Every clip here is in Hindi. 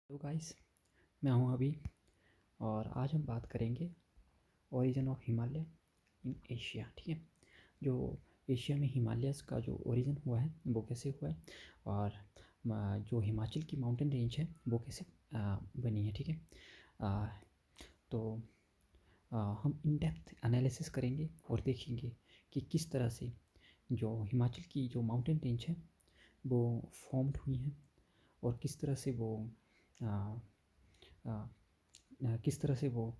हेलो गाइस, मैं हूं अभी और आज हम बात करेंगे origin of Himalaya in Asia. ठीक है, जो एशिया में हिमालयस का जो ओरिजिन हुआ है वो कैसे हुआ है और जो हिमाचल की माउंटेन रेंज है वो कैसे बनी है। ठीक है, आ, तो हम इन डेप्थ एनालिसिस करेंगे और देखेंगे कि किस तरह से जो हिमाचल की जो माउंटेन रेंज है वो फॉर्म्ड हुई है और किस तरह से वो आ, आ, किस तरह से वो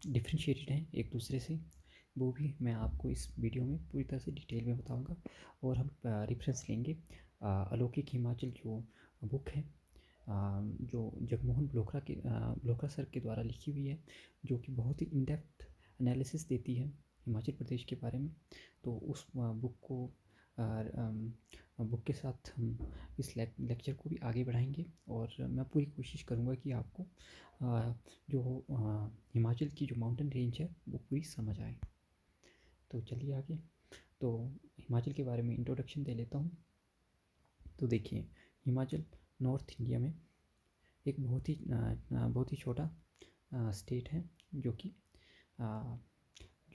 डिफ्रेंशिएटेड हैं एक दूसरे से, वो भी मैं आपको इस वीडियो में पूरी तरह से डिटेल में बताऊंगा। और हम रेफरेंस लेंगे अलौकिक हिमाचल जो बुक है, जो जगमोहन ब्लोखरा सर के द्वारा लिखी हुई है, जो कि बहुत ही इन डेप्थ एनालिसिस देती है हिमाचल प्रदेश के बारे में। तो उस बुक के साथ हम इस लेक्चर को भी आगे बढ़ाएंगे और मैं पूरी कोशिश करूँगा कि आपको जो हिमाचल की जो माउंटेन रेंज है वो पूरी समझ आए। तो चलिए आगे। तो हिमाचल के बारे में इंट्रोडक्शन दे लेता हूँ। तो देखिए, हिमाचल नॉर्थ इंडिया में एक बहुत ही छोटा स्टेट है, जो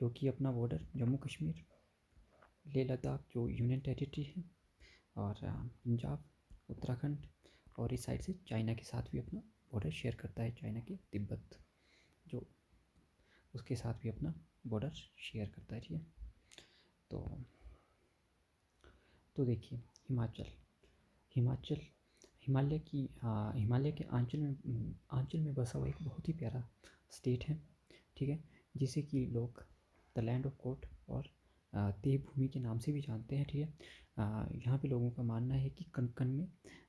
कि अपना बॉर्डर जम्मू कश्मीर, लेह लद्दाख जो यूनियन टेरिटरी है, और पंजाब, उत्तराखंड और इस साइड से चाइना के साथ भी अपना बॉर्डर शेयर करता है। चाइना के तिब्बत जो उसके साथ भी अपना बॉर्डर शेयर करता है। ठीक है, तो देखिए, हिमाचल हिमाचल हिमालय के आंचल में बसा हुआ एक बहुत ही प्यारा स्टेट है। ठीक है, जिसे कि लोग द लैंड ऑफ गॉड और देवभूमि के नाम से भी जानते हैं। ठीक है, यहाँ पे लोगों का मानना है कि कण कण में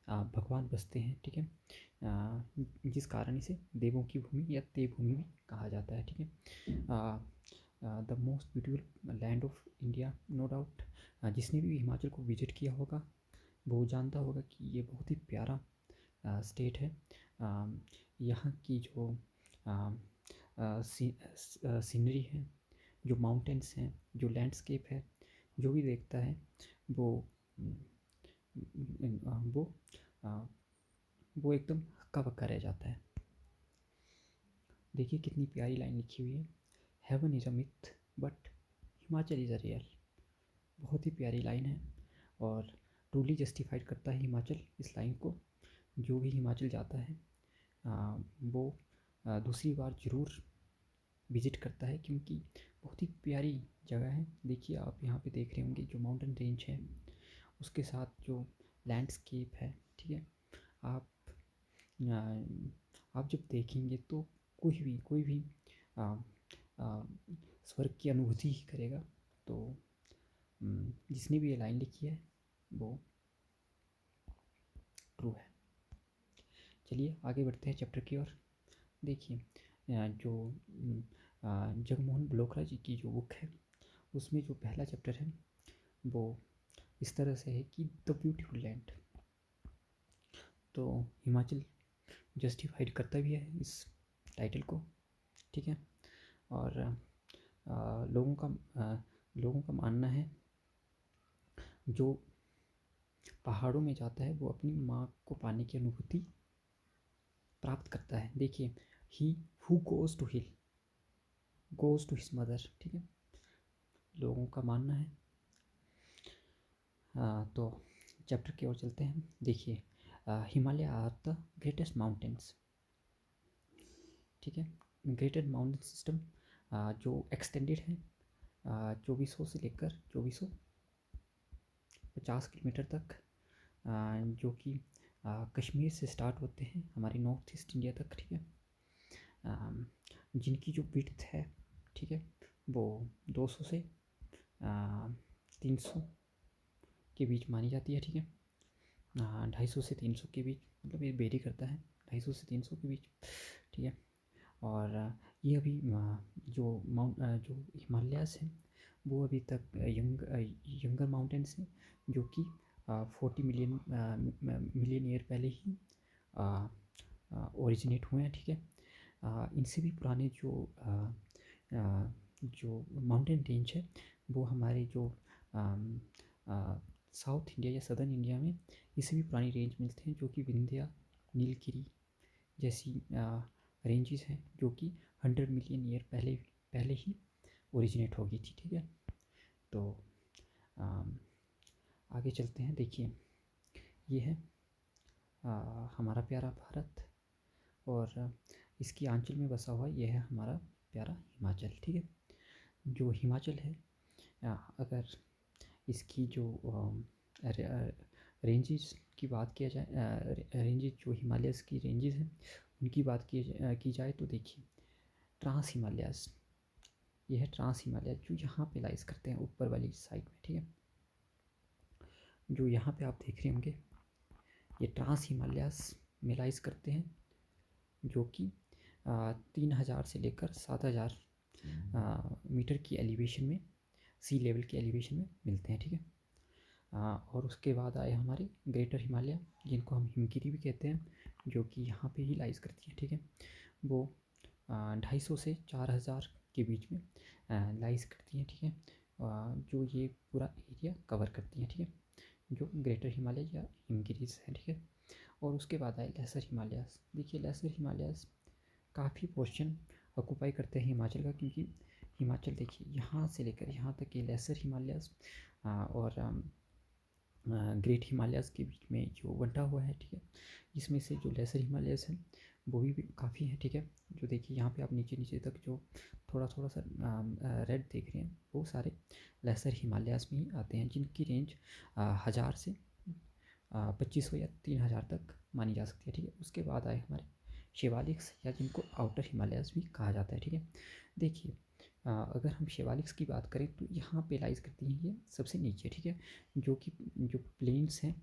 भगवान बसते हैं। ठीक है, जिस कारण इसे देवों की भूमि या देवभूमि भी कहा जाता है। ठीक है, the most beautiful land of India, no doubt. जिसने भी हिमाचल को विजिट किया होगा वो जानता होगा कि ये बहुत ही प्यारा स्टेट है। यहाँ की जो सीनरी है, जो माउंटेन्स हैं, जो लैंडस्केप है, जो भी देखता है वो वो वो एकदम हक्का बक्का रह जाता है। देखिए कितनी प्यारी लाइन लिखी हुई है, heaven is a myth but Himachal is a real. बहुत ही प्यारी लाइन है और ट्रूली जस्टिफाइड करता है हिमाचल इस लाइन को। जो भी हिमाचल जाता है वो दूसरी बार ज़रूर विज़िट करता है, क्योंकि बहुत ही प्यारी जगह है। देखिए, आप यहाँ पे देख रहे होंगे जो माउंटेन रेंज है उसके साथ जो लैंडस्केप है। ठीक है, आप जब देखेंगे तो कोई भी आ, आ, स्वर्ग की अनुभूति ही करेगा। तो जिसने भी ये लाइन लिखी है वो ट्रू है। चलिए आगे बढ़ते हैं चैप्टर की ओर। देखिए, जो जगमोहन ब्लोखरा जी की जो बुक है उसमें जो पहला चैप्टर है वो इस तरह से है कि द ब्यूटीफुल लैंड। तो हिमाचल जस्टिफाइड करता भी है इस टाइटल को। ठीक है, और लोगों का मानना है जो पहाड़ों में जाता है वो अपनी माँ को पाने की अनुभूति प्राप्त करता है। देखिए, he who goes to hill goes to his mother. ठीक है, लोगों का मानना है। तो चैप्टर की ओर चलते हैं। देखिए, Himalaya are the greatest mountains. ठीक है, ग्रेटेड माउंटेन सिस्टम जो एक्सटेंडेड है 2400 से लेकर 2450 किलोमीटर तक, जो कि कश्मीर से स्टार्ट होते हैं हमारे नॉर्थ ईस्ट इंडिया तक। ठीक है, जिनकी जो विड्थ है, ठीक है, वो 200 से 300 के बीच मानी जाती है। ठीक है, 250 से 300 के बीच, मतलब ये वेरी करता है, 250 से 300 के बीच। ठीक है, और ये अभी जो हिमालयास हैं वो अभी तक यंगर माउंटेन्स हैं, जो कि 40 मिलियन ईयर पहले ही ओरिजिनेट हुए हैं। ठीक है, इनसे भी पुराने जो माउंटेन रेंज है वो हमारे जो साउथ इंडिया या सदर्न इंडिया में इससे भी पुरानी रेंज मिलते हैं, जो कि विंध्या नीलगिरी जैसी रेंजेस हैं जो कि 100 मिलियन ईयर पहले पहले ही ओरिजिनेट हो गई थी। ठीक है, तो आगे चलते हैं। देखिए, ये है हमारा प्यारा भारत, और इसकी आंचल में बसा हुआ ये है हमारा प्यारा हिमाचल। ठीक है, जो हिमाचल है, अगर इसकी जो रेंजेस की बात किया जाए, रेंजेस जो हिमालयस की रेंजेस हैं उनकी बात की जाए तो देखिए, ट्रांस हिमालयस, ये है ट्रांस हिमालय जो यहाँ पे लाइज करते हैं ऊपर वाली साइड में। ठीक है, जो यहाँ पे आप देख रहे होंगे ये ट्रांस हिमालयस में लाइज करते हैं, जो कि 3000 से लेकर 7000 मीटर की एलिवेशन में, सी लेवल की एलिवेशन में मिलते हैं। ठीक है, और उसके बाद आए हमारे ग्रेटर हिमालय, जिनको हम हिमगिरी भी कहते हैं, जो कि यहाँ पे ही लाइज करती है। ठीक है, वो 250 से 4000 के बीच में लाइज करती हैं। ठीक है, जो ये पूरा एरिया कवर करती हैं। ठीक है, जो ग्रेटर हिमालय या हिमगिरीज हैं। ठीक है, और उसके बाद आए लेसर हिमालयास। देखिए, लेसर हिमालयास काफ़ी पोर्शन ऑक्यूपाई करते हैं हिमाचल का, क्योंकि हिमाचल देखिए यहाँ से लेकर यहाँ तक ये लेसर हिमालयास और ग्रेट हिमालयास के बीच में जो बंटा हुआ है। ठीक है, इसमें से जो लेसर हिमालयास हैं वो भी काफ़ी हैं। ठीक है, जो देखिए यहाँ पे आप नीचे नीचे तक जो थोड़ा थोड़ा सा रेड देख रहे हैं, वो सारे लेसर हिमालयास में ही आते हैं, जिनकी रेंज 1000 से 2500 या 3000 तक मानी जा सकती है। ठीक है, उसके बाद आए हमारे शिवालिक्स, या जिनको आउटर हिमालयास भी कहा जाता है। ठीक है, देखिए, अगर हम शिवालिक्स की बात करें तो यहाँ पे लाइज करती हैं ये सबसे नीचे। ठीक है, जो कि जो प्लेन्स हैं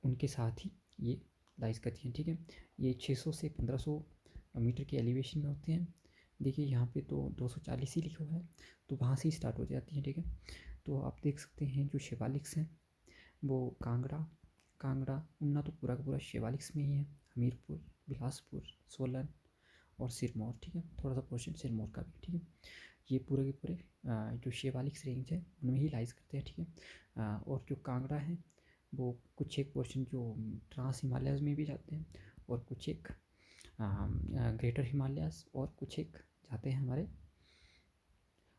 उनके साथ ही ये लाइज करती हैं। ठीक है, ये 600 से 1500 मीटर के एलिवेशन में होते हैं। देखिए यहाँ पे तो 240 ही लिखा हुआ है, तो वहाँ से ही स्टार्ट हो जाती हैं। ठीक है, तो आप देख सकते हैं जो शिवालिक्स हैं वो कांगड़ा उन्ना तो पूरा का पूरा शिवालिक्स में ही है, हमीरपुर, बिलासपुर, सोलन और सिरमौर। ठीक है, थोड़ा सा पोर्शन सिरमौर का भी। ठीक है, ये पूरे के पूरे जो शिवालिक्स रेंज है उनमें ही लाइज करते हैं। ठीक है, और जो कांगड़ा है वो कुछ एक पोर्शन जो ट्रांस हिमालयाज में भी जाते हैं, और कुछ एक ग्रेटर हिमालयाज, और कुछ एक जाते हैं हमारे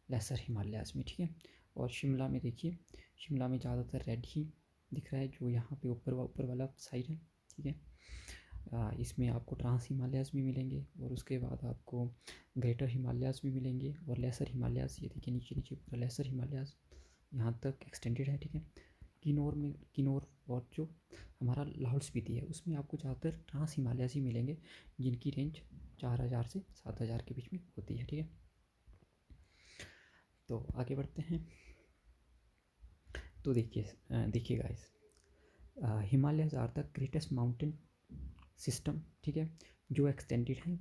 लेसर हिमालयाज में। ठीक है, और शिमला में देखिए, शिमला में ज़्यादातर रेड ही दिख रहा है, जो यहाँ पे ऊपर वाला साइड है। ठीक है, इसमें आपको ट्रांस हिमालयाज भी मिलेंगे, और उसके बाद आपको ग्रेटर हिमालयाज भी मिलेंगे, और लेसर हिमालयाज, ये देखिए नीचे नीचे पूरा लेसर हिमालयाज यहाँ तक एक्सटेंडेड है। ठीक है, किन्नौर और जो हमारा लाहौल स्पीति है उसमें आपको ज़्यादातर ट्रांस हिमालयाज ही मिलेंगे, जिनकी रेंज 4000 से 7000 के बीच में होती है। ठीक है, तो आगे बढ़ते हैं। तो देखिए guys, Himalayas are the greatest mountain system. ठीक है, जो एक्सटेंडेड है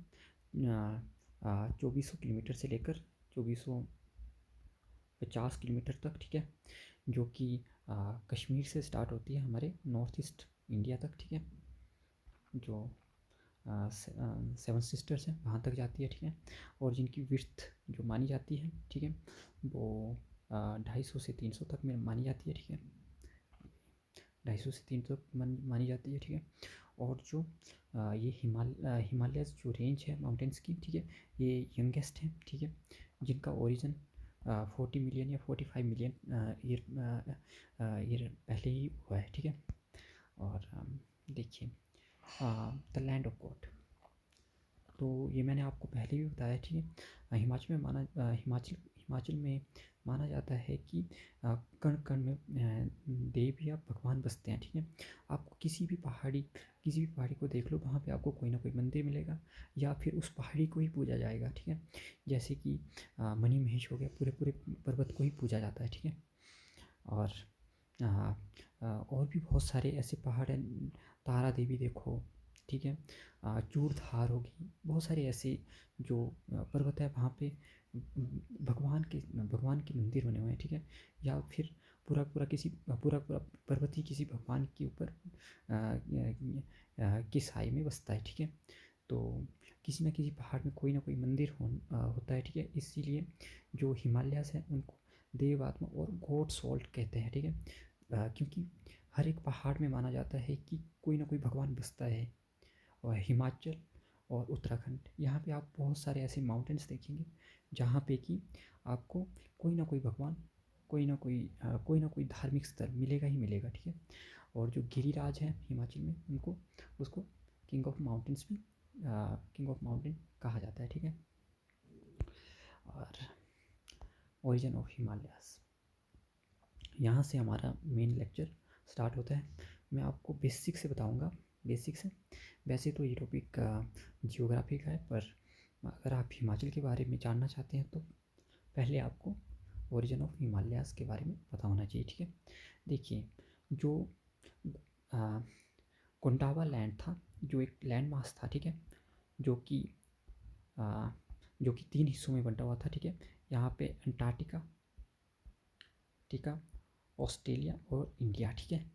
2400 किलोमीटर से लेकर 2450 किलोमीटर तक। ठीक है, जो कि कश्मीर से स्टार्ट होती है हमारे नॉर्थ ईस्ट इंडिया तक। ठीक है, जो 7 सिस्टर्स हैं वहाँ तक जाती है। ठीक है, और जिनकी विड्थ जो मानी जाती है, ठीक है, वो 250 से 300 तक में मानी जाती है। ठीक है, 250 से 300 मानी जाती है। ठीक है, और जो ये हिमालय जो रेंज है माउंटेन्स की, ठीक है, ये यंगेस्ट है। ठीक है, जिनका ओरिजिन 40 मिलियन या 45 मिलियन ईयर पहले ही हुआ है। ठीक है, और देखिए, द लैंड ऑफ गॉड, तो ये मैंने आपको पहले भी बताया। ठीक है, हिमाचल में माना जाता है कि कण कण में देव या भगवान बसते हैं। ठीक है, आपको किसी भी पहाड़ी को देख लो, वहाँ पे आपको कोई ना कोई मंदिर मिलेगा, या फिर उस पहाड़ी को ही पूजा जाएगा। ठीक है, जैसे कि मणि महेश हो गया, पूरे पर्वत को ही पूजा जाता है। ठीक है, और और भी बहुत सारे ऐसे पहाड़ हैं, तारा देवी देखो। ठीक है, चूड़धार होगी, बहुत सारे ऐसे जो पर्वत है वहाँ पे भगवान के मंदिर बने हुए हैं। ठीक है, या फिर पूरा पर्वत ही किसी भगवान के ऊपर के साए में बसता है। ठीक है, तो किसी न किसी पहाड़ में कोई ना कोई मंदिर होता है। ठीक है, इसीलिए जो हिमालयास हैं उनको देव आत्मा और गॉड सॉल्ट कहते हैं। ठीक है, क्योंकि हर एक पहाड़ में माना जाता है कि कोई ना कोई भगवान बसता है, और हिमाचल और उत्तराखंड, यहाँ पे आप बहुत सारे ऐसे माउंटेन्स देखेंगे जहाँ पे कि आपको कोई ना कोई भगवान, कोई ना कोई धार्मिक स्थल मिलेगा ही मिलेगा, ठीक है। और जो गिरिराज है हिमाचल में, उनको उसको किंग ऑफ माउंटेन्स भी किंग ऑफ माउंटेन कहा जाता है, ठीक है। और ओरिजिन ऑफ हिमालयास, यहाँ से हमारा मेन लेक्चर स्टार्ट होता है। मैं आपको बेसिक से बताऊंगा, बेसिक से। वैसे तो ये टॉपिक जियोग्राफी का है, पर अगर आप हिमाचल के बारे में जानना चाहते हैं तो पहले आपको ओरिजिन ऑफ हिमालयास के बारे में पता होना चाहिए, ठीक है। देखिए, जो कोंडावा लैंड था, जो एक लैंड मास था, ठीक है, जो कि जो कि 3 हिस्सों में बंटा हुआ था, ठीक है। यहाँ पे अंटार्कटिका, ठीक है, ऑस्ट्रेलिया और इंडिया, ठीक है,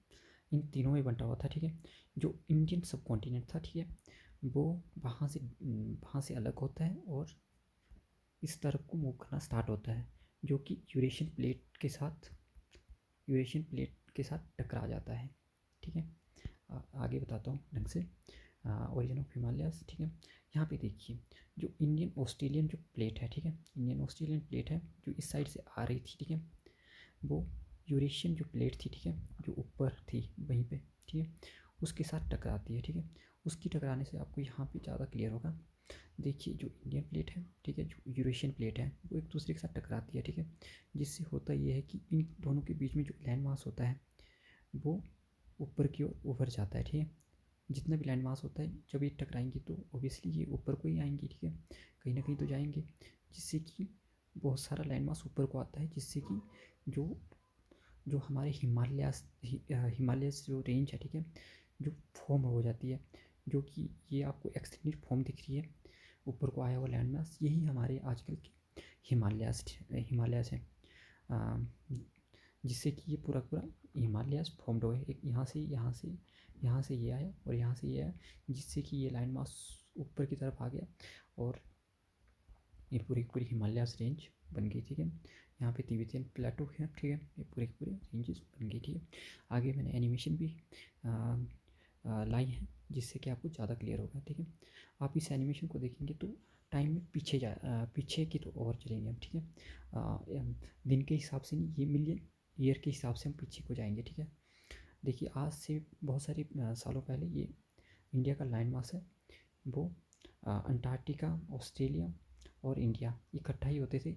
इन तीनों में बंटा हुआ था, ठीक है। जो इंडियन सब कॉन्टिनेंट था, ठीक है, वो वहाँ से अलग होता है और इस तरफ को मूव करना स्टार्ट होता है, जो कि यूरेशियन प्लेट के साथ टकरा जाता है, ठीक है। आगे बताता हूँ ढंग से ओरिजिन ऑफ हिमालयास, ठीक है। यहाँ पे देखिए, जो इंडियन ऑस्ट्रेलियन जो प्लेट है, ठीक है, इंडियन ऑस्ट्रेलियन प्लेट है जो इस साइड से आ रही थी, ठीक है, वो यूरेशियन जो प्लेट थी, ठीक है, जो ऊपर थी वहीं पे, ठीक है, उसके साथ टकराती है, ठीक है। उसकी टकराने से आपको यहाँ पे ज़्यादा क्लियर होगा। देखिए, जो इंडियन प्लेट है, ठीक है, जो यूरेशियन प्लेट है, वो एक दूसरे के साथ टकराती है, ठीक है, जिससे होता ये है कि इन दोनों के बीच में जो लैंड मास होता है वो ऊपर की ओर उभर जाता है, ठीक है। जितना भी लैंड मास होता है, जब ये टकराएंगे तो ऑब्वियसली ये ऊपर को ही आएंगे, ठीक है, कहीं ना कहीं तो जाएंगे, जिससे कि बहुत सारा लैंड मास ऊपर को आता है, जिससे कि जो जो हमारे हिमालय जो रेंज है, ठीक है, जो फॉर्म हो जाती है, जो कि ये आपको एक्सटेंडेड फॉर्म दिख रही है, ऊपर को आया हुआ लैंड मास, यही हमारे आजकल के हिमालयास है, जिससे कि ये पूरा पूरा हिमालयास फॉर्म्ड हुए, एक यहाँ से ये आया और यहाँ से ये आया, जिससे कि ये लैंड मास ऊपर की तरफ आ गया और ये पूरी पूरी हिमालयास रेंज बन गई, ठीक है। यहाँ पे तिब्बतियन प्लेटो है, ठीक है, ये पूरे पूरे रेंजेस बन गई, ठीक है। आगे मैंने एनिमेशन भी लाई है, जिससे कि आपको ज़्यादा क्लियर होगा, ठीक है। आप इस एनिमेशन को देखेंगे तो टाइम में पीछे की तो और चलेंगे हम, ठीक है। दिन के हिसाब से नहीं, ये मिलियन ईयर के हिसाब से हम पीछे को जाएंगे, ठीक है। देखिए, आज से बहुत सारे सालों पहले ये इंडिया का लैंड मास है, वो अंटार्कटिका, ऑस्ट्रेलिया और इंडिया इकट्ठा ही होते थे,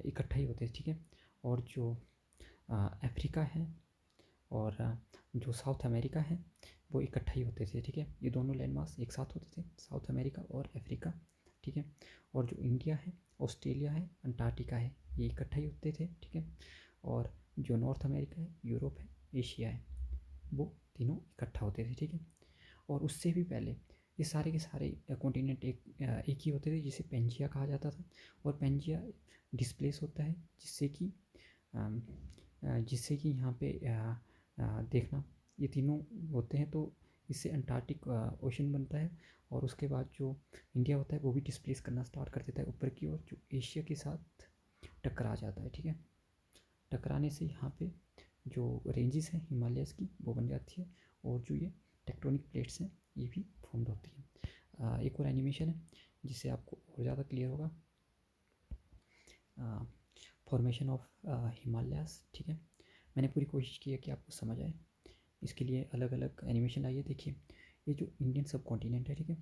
इकट्ठा ही होते थे, ठीक है। और जो अफ्रीका है और जो साउथ अमेरिका है, वो इकट्ठा ही होते थे, ठीक है। ये दोनों लैंड मास एक साथ होते थे, साउथ अमेरिका और अफ्रीका, ठीक है। और जो इंडिया है, ऑस्ट्रेलिया है, अंटार्कटिका है, ये इकट्ठा ही होते थे, ठीक है। और जो नॉर्थ अमेरिका है, यूरोप है, एशिया है, वो तीनों इकट्ठा होते थे, ठीक है। और उससे भी पहले ये सारे के सारे कॉन्टिनेंट एक ही होते थे, जिसे पेंजिया कहा जाता था। और पेंजिया डिस्प्लेस होता है, जिससे कि यहाँ पे देखना, ये तीनों होते हैं तो इससे अंटार्कटिक ओशन बनता है। और उसके बाद जो इंडिया होता है वो भी डिस्प्लेस करना स्टार्ट कर देता है ऊपर की ओर, जो एशिया के साथ टकरा जाता है, ठीक है। टकराने से यहाँ पे जो रेंजेस हैं हिमालयस की, वो बन जाती है, और जो ये टेक्टोनिक प्लेट्स हैं ये भी फॉर्म होती है। एक और एनिमेशन है जिससे आपको और ज़्यादा क्लियर होगा, फॉर्मेशन ऑफ हिमालयास, ठीक है। मैंने पूरी कोशिश की है कि आपको समझ आए, इसके लिए अलग अलग एनिमेशन आइए। देखिए, ये जो इंडियन सब कॉन्टिनेंट है, ठीक है,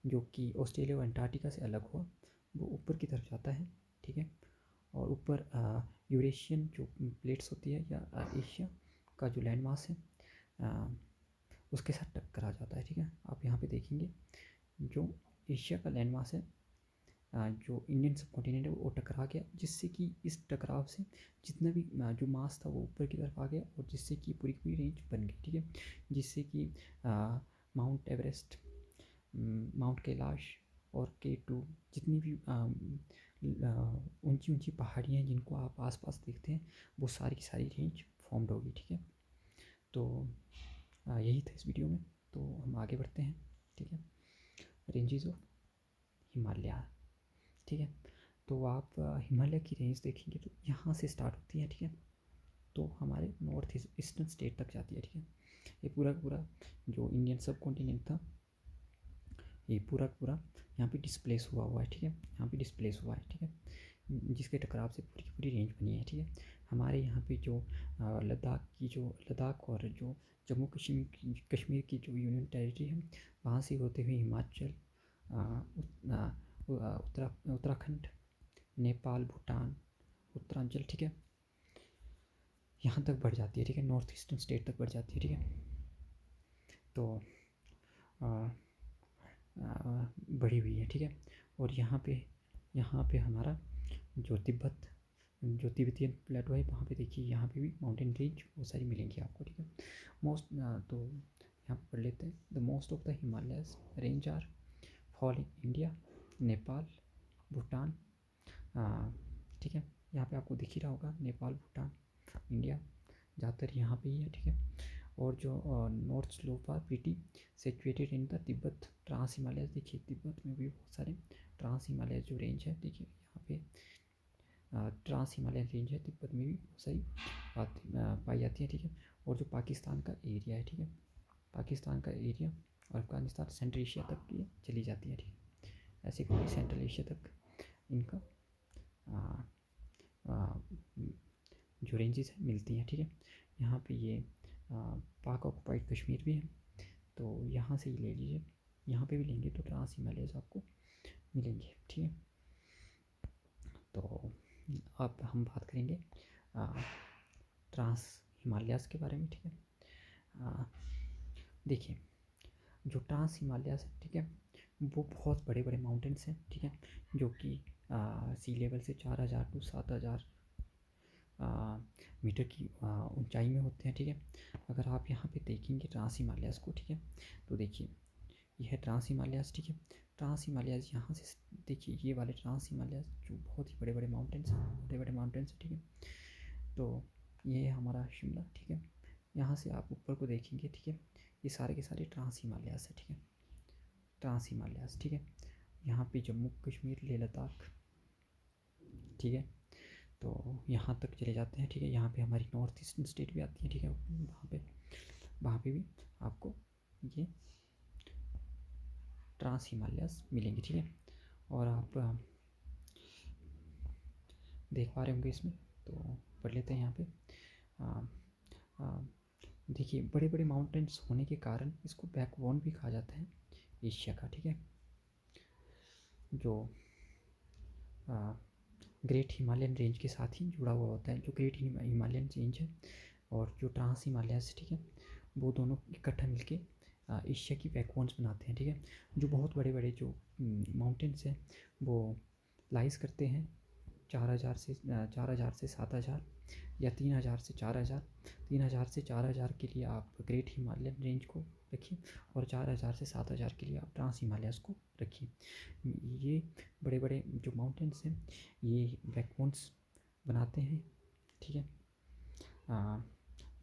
जो कि ऑस्ट्रेलिया और अंटार्कटिका से अलग हुआ, वो ऊपर की तरफ जाता है, ठीक है। और ऊपर यूरेशियन जो प्लेट्स होती है या एशिया का जो लैंड मास है, उसके साथ टकरा जाता है, ठीक है। आप यहाँ पे देखेंगे, जो एशिया का लैंड मास है, जो इंडियन सब कॉन्टिनेंट है, वो टकरा गया, जिससे कि इस टकराव से जितना भी जो मास था वो ऊपर की तरफ आ गया, और जिससे कि पूरी पूरी रेंज बन गई, ठीक है। जिससे कि माउंट एवरेस्ट, माउंट कैलाश और K2, जितनी भी ऊंची ऊंची पहाड़ियाँ हैं जिनको आप आसपास देखते हैं, वो सारी की सारी रेंज फॉर्म्ड होगी, ठीक है। तो यही था इस वीडियो में, तो हम आगे बढ़ते हैं, ठीक है। रेंजेस ऑफ हिमालय, ठीक है। तो आप हिमालय की रेंज देखेंगे तो यहाँ से स्टार्ट होती है, ठीक है, तो हमारे नॉर्थ ईस्टर्न स्टेट तक जाती है, ठीक है। ये पूरा का पूरा जो इंडियन सब कॉन्टिनेंट था ये पूरा का पूरा यहाँ पे डिस्प्लेस हुआ है, ठीक है, यहाँ पे डिस्प्लेस हुआ है, ठीक है, जिसके टकराव से पूरी की पूरी रेंज बनी है, ठीक है। हमारे यहाँ पे जो लद्दाख और जो जम्मू कश्मीर की जो यूनियन टेरिटरी है वहाँ से होते हुए हिमाचल, उत्तराखंड, नेपाल, भूटान, उत्तरांचल, ठीक है, यहाँ तक बढ़ जाती है, ठीक है, नॉर्थ ईस्टर्न स्टेट तक बढ़ जाती है, ठीक है। तो बढ़ी हुई है, ठीक है। और यहाँ पे हमारा जो तिब्बतियन प्लेटो है वहाँ पे देखिए, यहाँ पे भी माउंटेन रेंज बहुत सारी मिलेंगी आपको, ठीक है। तो यहाँ पर पढ़ लेते हैं। The most of the Himalayas range are fall in India, Nepal, Bhutan, ठीक है। यहाँ पे आपको दिख ही रहा होगा नेपाल, भूटान, इंडिया, ज़्यादातर यहाँ पे ही है, ठीक है। और जो north slope are pretty situated in the Tibet trans Himalayas, देखिए तिब्बत में भी बहुत सारे ट्रांस हिमालयस जो रेंज है, देखिए यहाँ पे ट्रांस हिमालयन रेंज है, तिब्बत में भी बहुत सारी पाई जाती है, ठीक है। और जो पाकिस्तान का एरिया है, ठीक है, पाकिस्तान का एरिया और अफगानिस्तान सेंट्रल एशिया तक ये चली जाती है, ठीक है, ऐसे करके सेंट्रल एशिया तक इनका जो रेंजेस है मिलती हैं, ठीक है। यहाँ पे ये पाक ऑक्युपाइड कश्मीर भी है, तो यहाँ से ही ले लीजिए, यहाँ पे भी लेंगे तो ट्रांस हिमालयस आपको मिलेंगे, ठीक है। तो अब हम बात करेंगे ट्रांस हिमालयस के बारे में, ठीक है। देखिए जो ट्रांस हिमालयस है, ठीक है, वो बहुत बड़े बड़े माउंटेन्स हैं, ठीक है, जो कि सी लेवल से 4000 टू 7000 मीटर की ऊंचाई में होते हैं, ठीक है। अगर आप यहाँ पे देखेंगे ट्रांस हिमालयस को, ठीक है, तो देखिए यह है ट्रांस हिमालयस, ठीक है। ट्रांस हिमालयस यहाँ से देखिए, ये वाले ट्रांस हिमालयस जो बहुत ही बड़े बड़े माउंटेन्स हैं, ठीक है। तो ये है हमारा शिमला, ठीक है। यहाँ से आप ऊपर को देखेंगे, ठीक है, ये सारे के सारे ट्रांस हिमालयस है, ठीक है, ट्रांस हिमालयस, ठीक है। यहाँ पे जम्मू कश्मीर, लेह लद्दाख, ठीक है, तो यहाँ तक चले जाते हैं, ठीक है। यहाँ पे हमारी नॉर्थ ईस्टर्न स्टेट भी आती है, ठीक है, वहाँ पे भी आपको ये ट्रांस हिमालयस मिलेंगे, ठीक है। और आप देख पा रहे होंगे इसमें, तो पढ़ लेते हैं यहाँ पे। देखिए बड़े बड़े माउंटेन्स होने के कारण इसको बैकबोन भी कहा जाता है एशिया का, ठीक है। जो ग्रेट हिमालयन रेंज के साथ ही जुड़ा हुआ होता है, जो ग्रेट हिमालयन रेंज है और जो ट्रांस हिमालयस, ठीक है, वो दोनों इकट्ठा मिलके एशिया की बैकबोन्स बनाते हैं, ठीक है। जो बहुत बड़े बड़े जो माउंटेन्स हैं वो लाइज करते हैं 4000 से 7000 या 3000 से 4000, 3000 से 4000 के लिए आप ग्रेट हिमालयन रेंज को रखिए और 4000 से 7000 के लिए आप ट्रांस हिमालयस को रखिए। ये बड़े बड़े जो माउंटेन्स हैं ये बैकबोन्स बनाते हैं, ठीक है।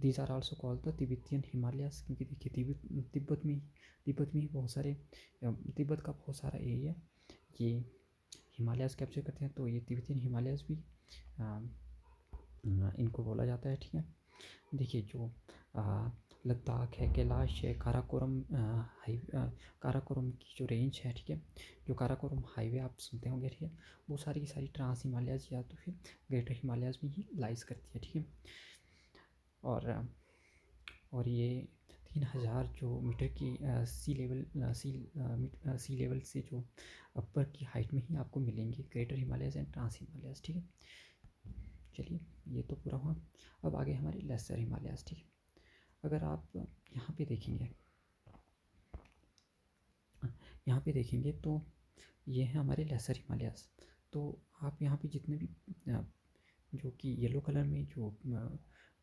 These are also called the Tibetan Himalayas, क्योंकि देखिए तिब्बत में ही बहुत सारे तिब्बत का बहुत सारा एरिया ये हिमालयस कैप्चर करते हैं, तो ये तिब्बतियन हिमालयस भी इनको बोला जाता है, ठीक है। देखिए जो लद्दाख है, कैलाश है, काराकोरम की जो रेंज है, ठीक है, जो काराकोरम हाईवे आप सुनते होंगे, ठीक है, वो सारी की सारी ट्रांस हिमालयस या तो फिर ग्रेटर हिमालयस में ही लाइज करती है, ठीक है। और ये 3000 जो मीटर की सी लेवल से जो अपर की हाइट में ही आपको मिलेंगे greater Himalayas and trans Himalayas, ठीक है। चलिए ये तो पूरा हुआ, अब आगे हमारे लेसर हिमालयस, ठीक है। अगर आप यहाँ पे देखेंगे तो ये है हमारे लेसर हिमालयस। तो आप यहाँ पे जितने भी जो कि येलो कलर में जो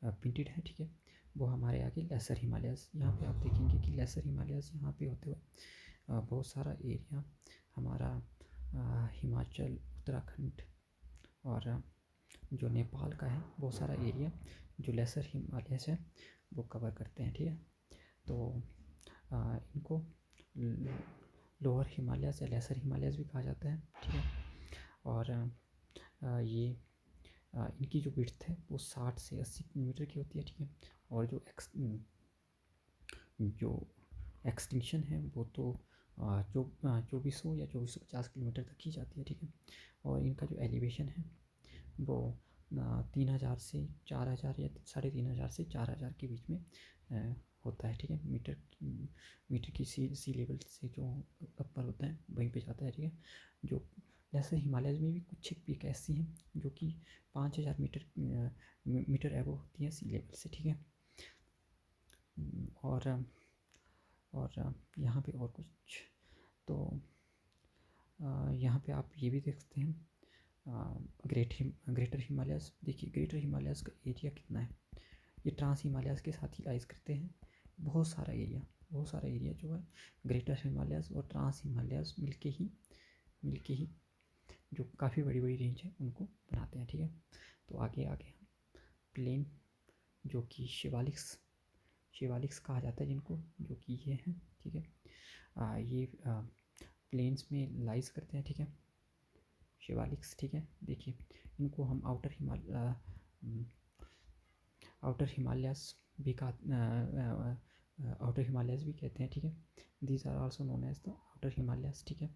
प्रिंटेड है, ठीक है, वो हमारे आगे लेसर हिमालयस। यहाँ पे आप देखेंगे कि लेसर हिमालयस यहाँ पे होते हुए बहुत सारा एरिया हमारा हिमाचल, उत्तराखंड और जो नेपाल का है बहुत सारा एरिया जो लेसर हिमालयस है वो कवर करते हैं, ठीक है। तो इनको लोअर हिमालयस या लेसर हिमालयस भी कहा जाता है, ठीक है। और ये इनकी जो विड्थ है वो 60 से 80 किलोमीटर की होती है, ठीक है। और जो जो एक्सटिंक्शन है वो तो 2400 या 2450 किलोमीटर तक ही जाती है, ठीक है। और इनका जो एलिवेशन है वो 3000 से 4000 या 3500 से 4000 के बीच में होता है, ठीक है। मीटर की सी लेवल से जो ऊपर होता है वहीं पे जाता है, ठीक है। जो जैसे हिमालय में भी कुछ एक पीक ऐसी हैं जो कि 5000 मीटर एबो होती हैं सी लेवल से, ठीक है। और यहाँ पे और कुछ तो यहाँ पे आप ये भी देख सकते हैं ग्रेटर हिमालयस। देखिए ग्रेटर हिमालयस का एरिया कितना है, ये ट्रांस हिमालयस के साथ ही लाइज करते हैं। बहुत सारा एरिया जो है ग्रेटर हिमालयस और ट्रांस हिमालयस मिलके ही जो काफ़ी बड़ी बड़ी रेंज है उनको बनाते हैं, ठीक है। तो आगे हम प्लेन जो कि शिवालिक्स कहा जाता है जिनको, जो कि ये हैं, ठीक है। ये प्लेन्स में लाइज करते हैं, ठीक है, शिवालिक्स, ठीक है। देखिए इनको हम आउटर हिमालयस भी आउटर हिमालयस भी कहते हैं, ठीक है। These are also known as the outer Himalayas, ठीक है।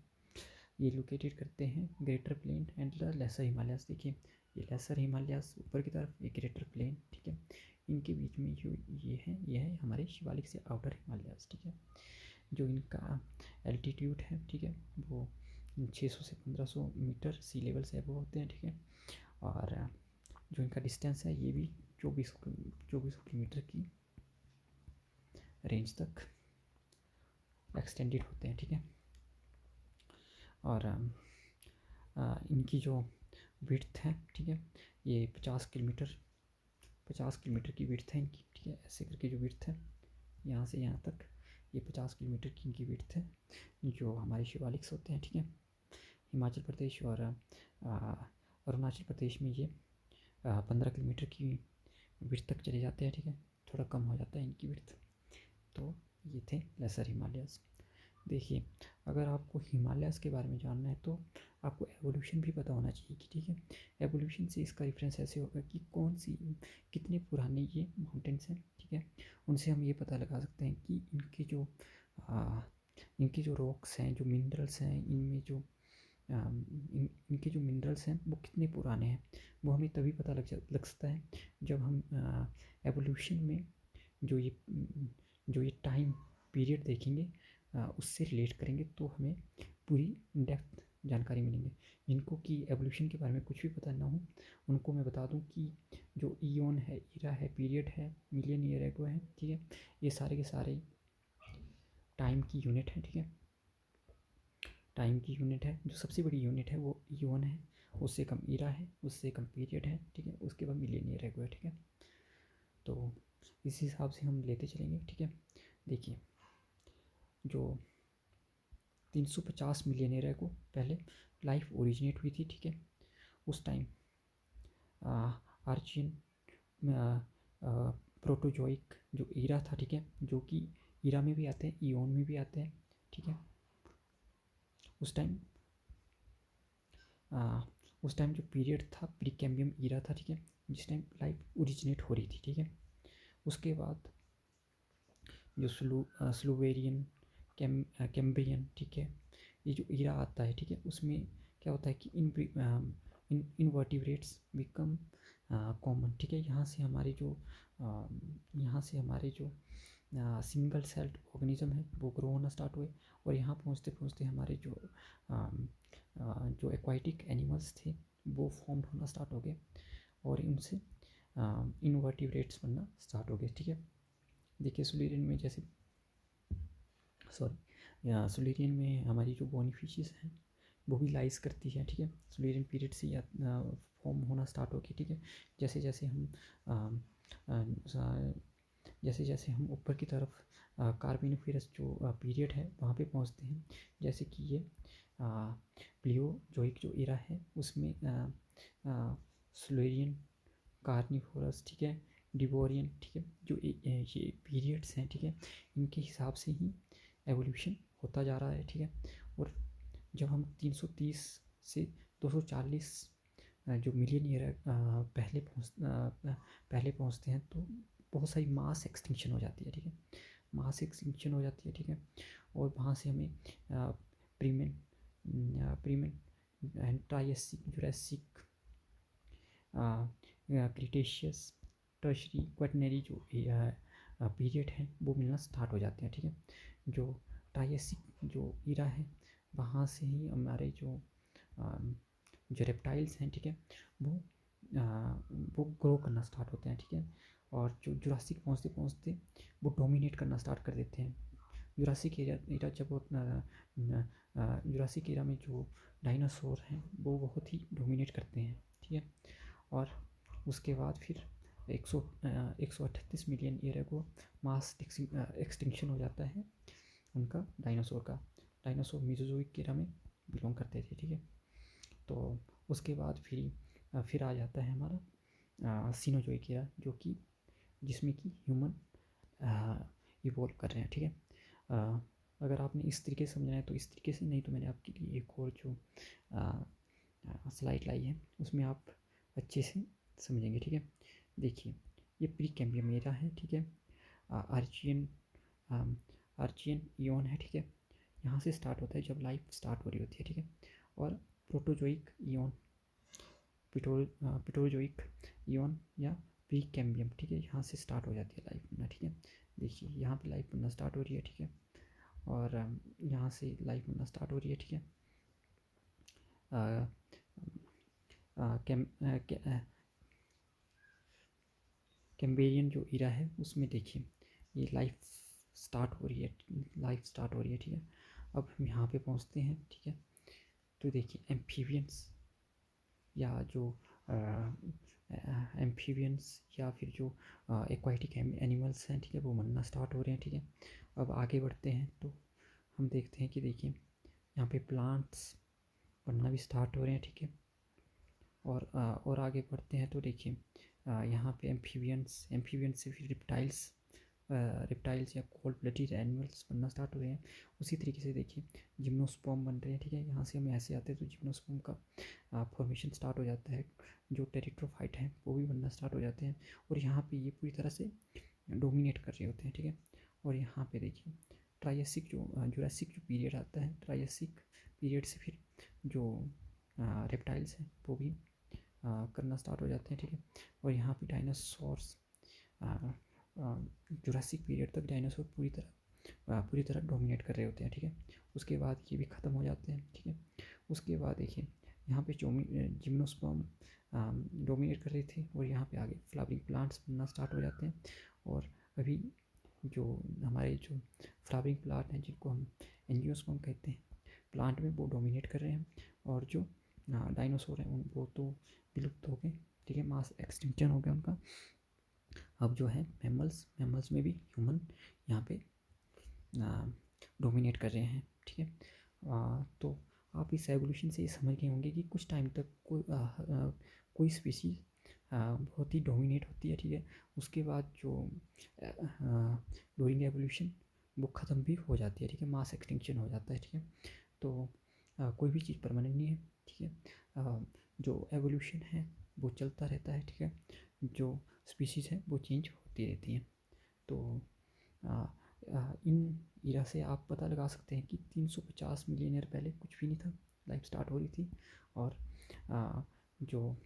ये लोकेटेड करते हैं greater plain and the lesser Himalayas. देखिए ये लेसर हिमालयस ऊपर की तरफ, ये ग्रेटर प्लेन, ठीक है। इनके बीच में जो ये है हमारे शिवालिक से आउटर हिमालयस, ठीक है। जो इनका एल्टीट्यूड है, ठीक है, वो 600 से 1500 मीटर सी लेवल से अबव होते हैं, ठीक है। और जो इनका डिस्टेंस है ये भी 2400 किलोमीटर की रेंज तक एक्सटेंडेड होते हैं, ठीक है। और इनकी जो विड्थ है, ठीक है, ये 50 किलोमीटर की विड्थ है इनकी, ठीक है। ऐसे करके जो विड्थ है यहाँ से यहाँ तक, ये 50 किलोमीटर की इनकी विड्थ है जो हमारे शिवालिक्स होते हैं, ठीक है। हिमाचल प्रदेश और अरुणाचल प्रदेश में ये 15 किलोमीटर की विड्थ तक चले जाते हैं, ठीक है। थोड़ा कम हो जाता है इनकी विड्थ। तो ये थे लेसर हिमालयस। देखिए अगर आपको हिमालयस के बारे में जानना है तो आपको एवोल्यूशन भी पता होना चाहिए कि, ठीक है, एवोल्यूशन से इसका रेफरेंस ऐसे होगा कि कितने पुराने ये माउंटेन्स हैं, ठीक है। उनसे हम ये पता लगा सकते हैं कि इनके जो रॉक्स हैं, जो मिनरल्स हैं, इनमें जो इनके जो मिनरल्स हैं वो कितने पुराने हैं। वो हमें तभी पता लग सकता है जब हम एवोल्यूशन में जो ये टाइम पीरियड देखेंगे, उससे रिलेट करेंगे तो हमें पूरी डेप्थ जानकारी मिलेंगे। जिनको कि एवोल्यूशन के बारे में कुछ भी पता ना हो उनको मैं बता दूं कि जो ईओन है, ईरा है, पीरियड है, मिलियन ईयर एगो है, ठीक है, ये सारे के सारे टाइम की यूनिट है, ठीक है। टाइम की यूनिट है, जो सबसे बड़ी यूनिट है वो ईओन है, उससे कम ईरा है, उससे कम पीरियड है, ठीक है, उसके बाद मिलियन ईयर एगो है, ठीक है। तो इस हिसाब से हम लेते चलेंगे, ठीक है। देखिए जो 350 मिलियन ईयर एगो पहले लाइफ ओरिजिनेट हुई थी, ठीक है। उस टाइम आर्चियन प्रोटोजोइक जो ईरा था, ठीक है, जो कि ईरा में भी आते हैं, ईओन में भी आते हैं, ठीक है। उस टाइम जो पीरियड था प्रीकैम्बियम ईरा था, ठीक है, जिस टाइम लाइफ ओरिजिनेट हो रही थी, ठीक है। उसके बाद जो स्लूवेरियन कैम्ब्रियन, ठीक है, ये जो ईरा आता है, ठीक है, उसमें क्या होता है कि इनवर्टिब्रेट्स बिकम कॉमन, ठीक है। यहाँ से हमारे जो सिंगल सेल्ड ऑर्गेनिज्म है वो ग्रो होना स्टार्ट हुए, और यहाँ पहुँचते पहुँचते हमारे जो एक्वाटिक एनिमल्स थे वो फॉर्म होना स्टार्ट हो गए, और इनसे इनवर्टिब्रेट्स बनना स्टार्ट हो गए, ठीक है। देखिए सुलेरियन में हमारी जो बोनी फिशेस हैं वो भी लाइज करती है, ठीक है। सुलेरियन पीरियड से फॉर्म होना स्टार्ट हो गई, ठीक है। जैसे जैसे हम ऊपर की तरफ कार्बोनिफेरस जो पीरियड है वहाँ पे पहुँचते हैं, जैसे कि ये प्लियोजोइक जो एरा है उसमें सुलेरियन, कार्निफोरस, ठीक है, डिवोरियन, ठीक है, जो ये पीरियड्स हैं, ठीक है, इनके हिसाब से ही एवोल्यूशन होता जा रहा है, ठीक है। और जब हम 330 से 240 जो मिलियन ईयर पहले पहुँचते हैं तो बहुत सारी मास एक्सटिंक्शन हो जाती है, ठीक है। मास एक्सटिंक्शन हो जाती है, ठीक है। और वहाँ से हमें Permian Permian and Triassic, Jurassic, Cretaceous, Tertiary, Quaternary जो पीरियड है वो मिलना स्टार्ट हो जाते हैं, ठीक है। जो ट्रायसिक जो ईरा है वहाँ से ही हमारे जो रेप्टाइल्स हैं, ठीक है, वो वो ग्रो करना स्टार्ट होते हैं, ठीक है। और जो जुरासिक पहुँचते पहुँचते वो डोमिनेट करना स्टार्ट कर देते हैं। जुरासिक एरा जब वो जुरासिक एरा में जो डायनासोर हैं वो बहुत ही डोमिनेट करते हैं, ठीक है। और उसके बाद फिर 138 मिलियन ईयर को मास एक्सटिंक्शन हो जाता है उनका, डायनासोर का। डायनासोर मीसोजोइक एरा में बिलोंग करते थे, ठीक है। तो उसके बाद फिर आ जाता है हमारा सीनोजोइक एरा, जो कि जिसमें कि ह्यूमन इवॉल्व कर रहे हैं, ठीक है। अगर आपने इस तरीके से समझना है तो इस तरीके से, नहीं तो मैंने आपके लिए एक और जो स्लाइड लाई है उसमें आप अच्छे से समझेंगे, ठीक है। देखिए ये प्री कैम्बियम एरा है, ठीक है। आर्चियन ईओन है, ठीक है। यहाँ से स्टार्ट होता है जब लाइफ स्टार्ट हो रही होती है, ठीक है। और प्रोटोजोइक ईओन, पिटोजोइक ईओन या प्री कैम्बियम, ठीक है, यहाँ से स्टार्ट हो जाती है लाइफ बनना, ठीक है। देखिए यहाँ पे लाइफ बनना स्टार्ट हो रही है, ठीक है। और यहाँ से लाइफ बनना स्टार्ट हो रही है, ठीक है। कैम्ब्रियन जो ईरा है उसमें देखिए ये लाइफ स्टार्ट हो रही है, ठीक है। अब हम यहाँ पे पहुँचते हैं, ठीक है। तो देखिए एम्फीबियंस या जो एम्फीबियंस या फिर जो एक्वाटिक एनिमल्स हैं, ठीक है, वो बनना स्टार्ट हो रहे हैं, ठीक है। अब आगे बढ़ते हैं तो हम देखते हैं कि देखिए यहाँ पे प्लांट्स बनना भी स्टार्ट हो रहे हैं, ठीक है। और आगे बढ़ते हैं तो देखिए यहाँ पे एम्फीबियंस से फिर रिप्टाइल्स या कोल्ड ब्लडेड एनिमल्स बनना स्टार्ट हो रहे हैं। उसी तरीके से देखिए जिम्नोस्पर्म बन रहे हैं, ठीक है। यहाँ से हम ऐसे आते हैं तो जिम्नोस्पर्म का फॉर्मेशन स्टार्ट हो जाता है। जो टेरिट्रोफाइट हैं वो भी बनना स्टार्ट हो जाते हैं और यहाँ पे ये पूरी तरह से डोमिनेट कर रहे होते हैं, ठीक है। और यहाँ पे देखिए ट्रायसिक जुरासिक जो पीरियड आता है, ट्रायसिक पीरियड से फिर जो रेप्टाइल्स हैं वो भी करना स्टार्ट हो जाते हैं, ठीक है। और यहाँ पे डायनासोर्स जुरासिक पीरियड तक डायनासोर पूरी तरह डोमिनेट कर रहे होते हैं, ठीक है। उसके बाद ये भी ख़त्म हो जाते हैं, ठीक है। उसके बाद देखिए यहाँ पे जिम्नोस्पर्म डोमिनेट कर रहे थे और यहाँ पे आगे फ्लावरिंग प्लांट्स बनना स्टार्ट हो जाते हैं। और अभी जो हमारे जो फ्लावरिंग प्लांट हैं जिनको हम एंजियोस्पर्म कहते हैं, प्लांट में वो डोमिनेट कर रहे हैं। और जो डायनासोर हैं उन वो तो विलुप्त हो गए, ठीक है, मास एक्सटिंक्शन हो गया उनका। अब जो है मैमल्स में भी ह्यूमन यहाँ पे डोमिनेट कर रहे हैं, ठीक है। तो आप इस एवोल्यूशन से ये समझ गए होंगे कि कुछ टाइम तक कोई स्पीसीज बहुत ही डोमिनेट होती है, ठीक है। उसके बाद जो ड्यूरिंग एवोल्यूशन वो ख़त्म भी हो जाती है, ठीक है, मास एक्सटिंक्शन हो जाता है, ठीक है। तो कोई भी चीज़ परमानेंट नहीं है, ठीक है। जो एवोल्यूशन है वो चलता रहता है, ठीक है। जो स्पीसीज़ है वो चेंज होती रहती हैं। तो इन इरा से आप पता लगा सकते हैं कि 350 मिलियन ईयर पहले कुछ भी नहीं था, लाइफ स्टार्ट हो रही थी। और जो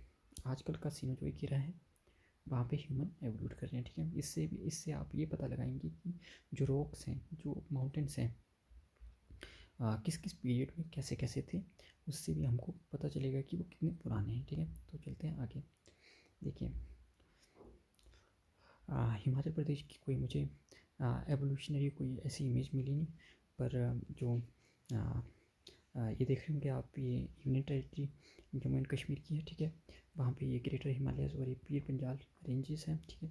आजकल का सीनोजोइक इरा है वहाँ पे ह्यूमन एवोल्यूट कर रहे हैं, ठीक है। इससे आप ये पता लगाएंगे कि जो रॉक्स हैं, जो माउंटेन्स हैं, किस किस पीरियड में कैसे कैसे थे, उससे भी हमको पता चलेगा कि वो कितने पुराने हैं, ठीक है। तो चलते हैं आगे। देखिए हिमाचल प्रदेश की कोई मुझे एवोल्यूशनरी कोई ऐसी इमेज मिली नहीं, पर जो ये देख रहे होंगे आप, ये union territory Jammu and Kashmir की है, ठीक है। वहाँ पे ये ग्रेटर हिमालयस और ये पीर पंजाल रेंजेस हैं, ठीक है,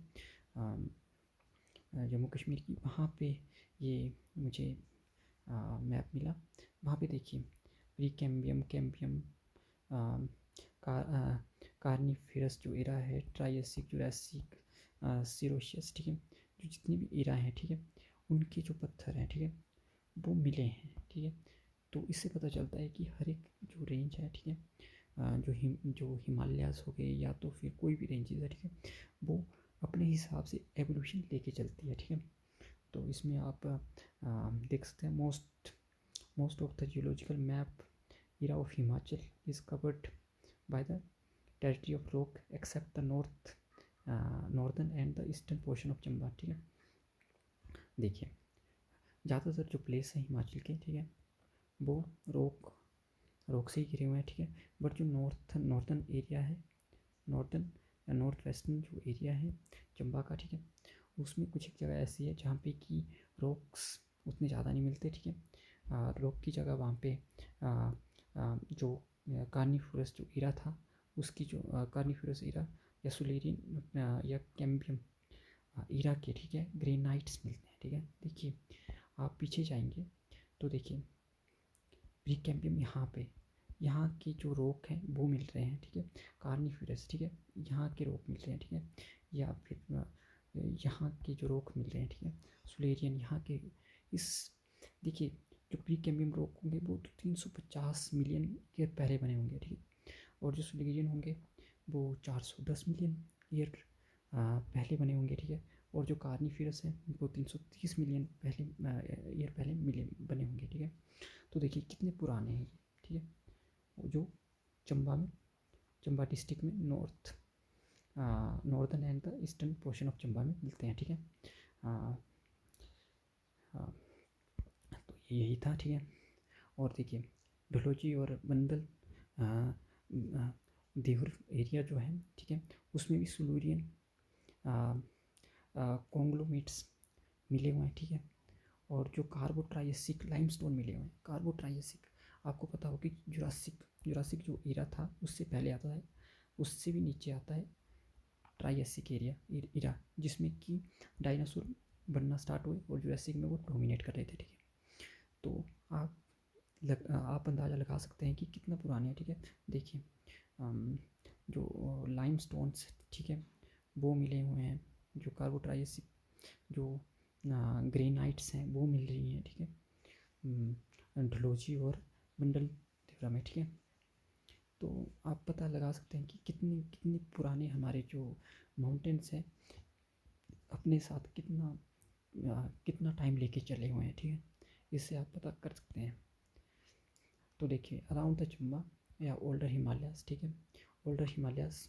जम्मू कश्मीर की। वहाँ पे ये मुझे मैप मिला। वहाँ पे देखिए प्री कैम्बियम कार्निफेरस जो एरा है, ट्रायसिक, जुरासिक, सिरोशियस, ठीक है, जो जितने भी एरा हैं, ठीक है, उनके जो पत्थर हैं, ठीक है, वो मिले हैं, ठीक है। तो इससे पता चलता है कि हर एक जो रेंज है, ठीक है, जो हिमालयास हो गए या तो फिर कोई भी रेंजेस है, ठीक है, वो अपने हिसाब से एवोल्यूशन लेके चलती है, ठीक है। तो इसमें आप देख सकते हैं most of the geological map era of Himachal is covered by the territory of rock except the northern and the eastern portion of Chamba। ठीक है, देखिए ज़्यादातर जो प्लेस है हिमाचल के, ठीक है, वो रॉक से ही घिरे हुए हैं, ठीक है। बट जो नॉर्थन एरिया है, नॉर्थ वेस्टर्न जो एरिया है चंबा का, ठीक है, उसमें कुछ एक जगह ऐसी है जहाँ पे कि रॉक्स उतने ज़्यादा नहीं मिलते, ठीक है। रॉक की जगह वहाँ पे जो कार्निफोरस जो इरा था उसकी जो कार्निफोरस इरा या सुलेरियन या कैम्बियम इरा के, ठीक है, ग्रेनाइट्स मिलते हैं, ठीक है। देखिए आप पीछे जाएंगे तो देखिए प्री कैम्बियम यहाँ के जो रॉक हैं वो मिल रहे हैं, ठीक है, कार्निफोरस, ठीक है, यहाँ के रॉक मिल रहे हैं, ठीक है, या फिर यहाँ के जो रॉक मिल रहे हैं, ठीक है, सुलेरियन यहाँ के इस देखिए जो प्री कैम्बियम रॉक होंगे वो तो 350 मिलियन ईयर पहले बने होंगे, ठीक है, और जो सुलेरियन होंगे वो 410 मिलियन ईयर पहले बने होंगे, ठीक है, और जो कार्निफोरस है वो 330 मिलियन ईयर पहले बने होंगे, ठीक है। तो देखिए कितने पुराने हैं ये, ठीक है, जो चंबा डिस्ट्रिक्ट में northern and the eastern portion of Chamba में मिलते हैं, ठीक है। तो यही था, ठीक है। और देखिए डलहौजी और बंदल देहुर एरिया जो है, ठीक है, उसमें भी सुलूरियन कॉन्ग्लोमेरेट्स मिले हुए हैं, ठीक है, और जो कार्बोट्रायसिक लाइमस्टोन मिले हुए हैं। कार्बोट्रायसिक आपको पता हो कि जुरासिक जो एरा था उससे पहले आता है, उससे भी नीचे आता है ट्रायसिक एरा जिसमें कि डायनासोर बनना स्टार्ट हुए और जुरासिक में वो डोमिनेट कर रहे थे, ठीक है। तो आप अंदाज़ा लगा सकते हैं कि कितना पुराने हैं, ठीक है। देखिए जो लाइमस्टोन्स, ठीक है, वो मिले हुए हैं, जो कार्बोट्रायसिक जो ग्रेनाइट्स हैं वो मिल रही हैं, ठीक है, डलहौजी और बंडल देवरा में, ठीक है। तो आप पता लगा सकते हैं कि कितने पुराने हमारे जो माउंटेन्स हैं अपने साथ कितना टाइम लेके चले हुए हैं, ठीक है, इससे आप पता कर सकते हैं। तो देखिए अराउंड द चंबा या ओल्डर हिमालयाज, ठीक है, older Himalayas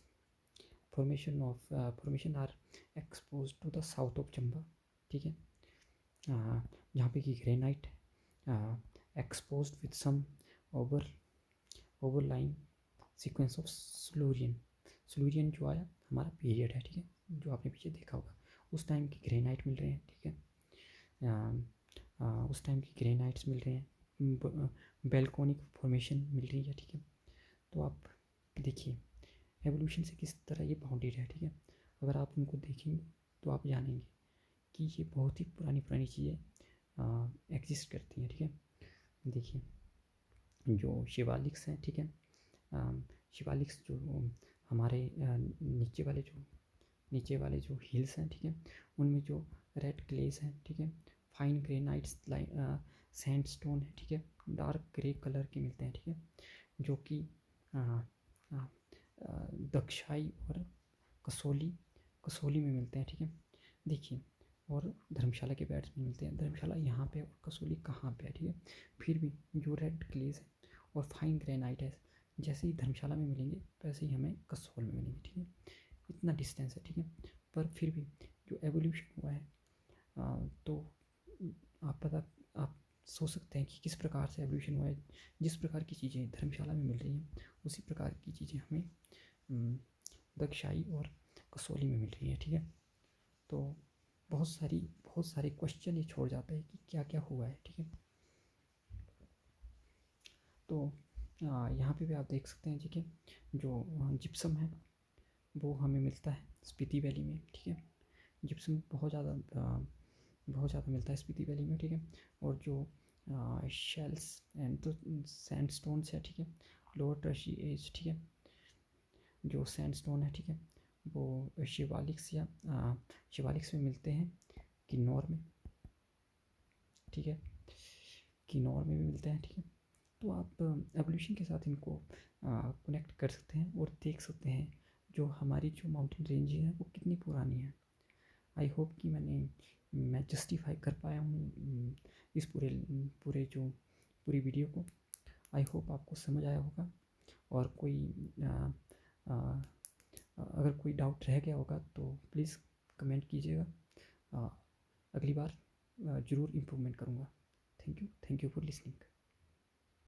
formation are expose to the south of Chamba, ठीक है, जहाँ पे कि granite expose with some overlying sequence of Silurian जो आया हमारा पीरियड है, ठीक है, जो आपने पीछे देखा होगा उस टाइम की ग्रेनाइट मिल रहे हैं, ठीक है, उस टाइम की ग्रेनाइट्स मिल रहे हैं, बेल्कोनिक फॉर्मेशन मिल रही है, ठीक है। तो आप देखिए एवोल्यूशन से किस तरह ये बाउंडेड है, ठीक है। अगर आप उनको देखेंगे तो आप जानेंगे कि ये बहुत ही पुरानी चीज़ें एग्जिस्ट करती हैं, ठीक है। देखिए जो शिवालिक्स हैं, ठीक है, शिवालिक्स जो हमारे नीचे वाले जो हिल्स हैं, ठीक है, उनमें जो रेड क्लेस हैं, ठीक है, फाइन ग्रेनाइट्स सैंडस्टोन है, ठीक है, डार्क ग्रे कलर के मिलते हैं, ठीक है, जो कि दक्षाई और कसौली में मिलते हैं, ठीक है। देखिए और धर्मशाला के बैट्स में मिलते हैं। धर्मशाला यहाँ पे और कसौली कहाँ पे है, ठीक है। फिर भी जो रेड क्लेस है और फाइन ग्रेनाइट है जैसे ही धर्मशाला में मिलेंगे वैसे ही हमें कसौल में मिलेंगे, ठीक है। इतना डिस्टेंस है, ठीक है। पर फिर भी जो एवोल्यूशन हुआ है तो आप सोच सकते हैं कि किस प्रकार से एवोल्यूशन हुआ है। जिस प्रकार की चीज़ें धर्मशाला में मिल रही हैं उसी प्रकार की चीज़ें हमें दक्षाई और कसौली में मिल रही हैं, ठीक है। तो बहुत सारे क्वेश्चन ये छोड़ जाता है कि क्या क्या हुआ है, ठीक है। तो यहाँ पे भी आप देख सकते हैं, ठीक है, जो जिप्सम है वो हमें मिलता है स्पीति वैली में, ठीक है। जिप्सम बहुत ज़्यादा मिलता है स्पीति वैली में, ठीक है। और जो शेल्स एंड तो सैंडस्टोन्स है, ठीक है, लोअर टर्शी एज, ठीक है, जो सैंडस्टोन है, ठीक है, वो शिवालिक्स में मिलते हैं किन्नौर में, ठीक है, किन्नौर में भी मिलते हैं, ठीक है। तो आप एवोल्यूशन के साथ इनको कनेक्ट कर सकते हैं और देख सकते हैं जो हमारी जो माउंटेन रेंज है वो कितनी पुरानी है। आई होप कि मैं जस्टिफाई कर पाया हूँ इस पूरे जो पूरी वीडियो को। आई होप आपको समझ आया होगा, और अगर कोई डाउट रह गया होगा तो प्लीज़ कमेंट कीजिएगा। अगली बार ज़रूर इम्प्रूवमेंट करूँगा। Thank you for listening.